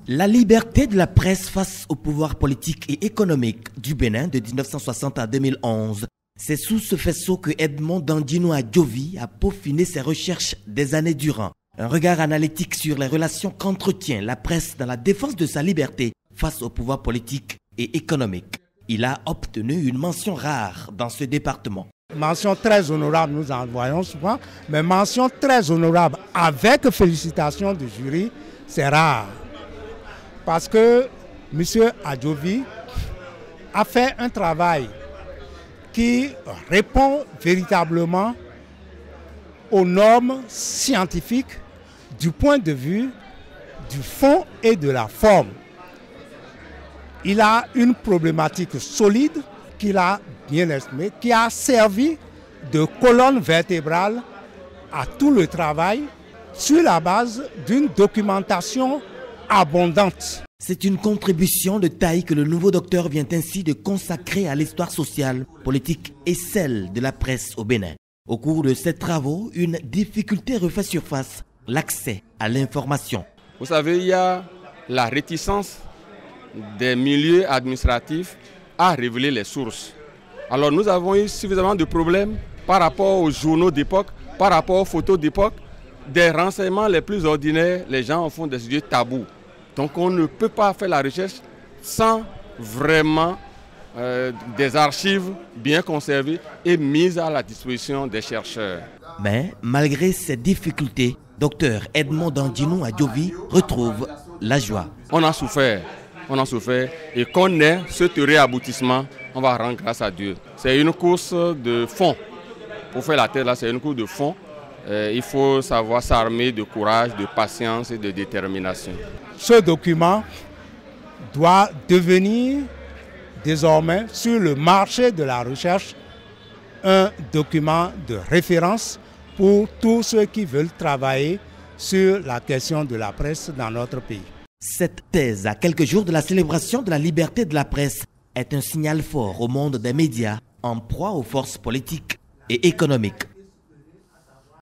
La liberté de la presse face au pouvoir politique et économique du Bénin de 1960 à 2011. C'est sous ce faisceau que Edmond Dandino Adjovi a peaufiné ses recherches des années durant. Un regard analytique sur les relations qu'entretient la presse dans la défense de sa liberté face au pouvoir politique et économique. Il a obtenu une mention rare dans ce département. Mention très honorable, nous en voyons souvent, mais mention très honorable avec félicitations du jury, c'est rare. Parce que M. Adjovi a fait un travail qui répond véritablement aux normes scientifiques du point de vue du fond et de la forme. Il a une problématique solide qu'il a bien estimée, qui a servi de colonne vertébrale à tout le travail sur la base d'une documentation abondante. C'est une contribution de taille que le nouveau docteur vient ainsi de consacrer à l'histoire sociale, politique et celle de la presse au Bénin. Au cours de ces travaux, une difficulté refait surface, l'accès à l'information. Vous savez, il y a la réticence des milieux administratifs à révéler les sources. Alors nous avons eu suffisamment de problèmes par rapport aux journaux d'époque, par rapport aux photos d'époque. Des renseignements les plus ordinaires, les gens en font des sujets tabous. Donc on ne peut pas faire la recherche sans vraiment des archives bien conservées et mises à la disposition des chercheurs. Mais malgré ces difficultés, Dr Edmond Dandino Adjovi retrouve la joie. On a souffert et qu'on ait ce réaboutissement, on va rendre grâce à Dieu. C'est une course de fond. Pour faire la tête là, c'est une course de fond. Il faut savoir s'armer de courage, de patience et de détermination. Ce document doit devenir désormais sur le marché de la recherche un document de référence pour tous ceux qui veulent travailler sur la question de la presse dans notre pays. Cette thèse, à quelques jours de la célébration de la liberté de la presse, est un signal fort au monde des médias en proie aux forces politiques et économiques.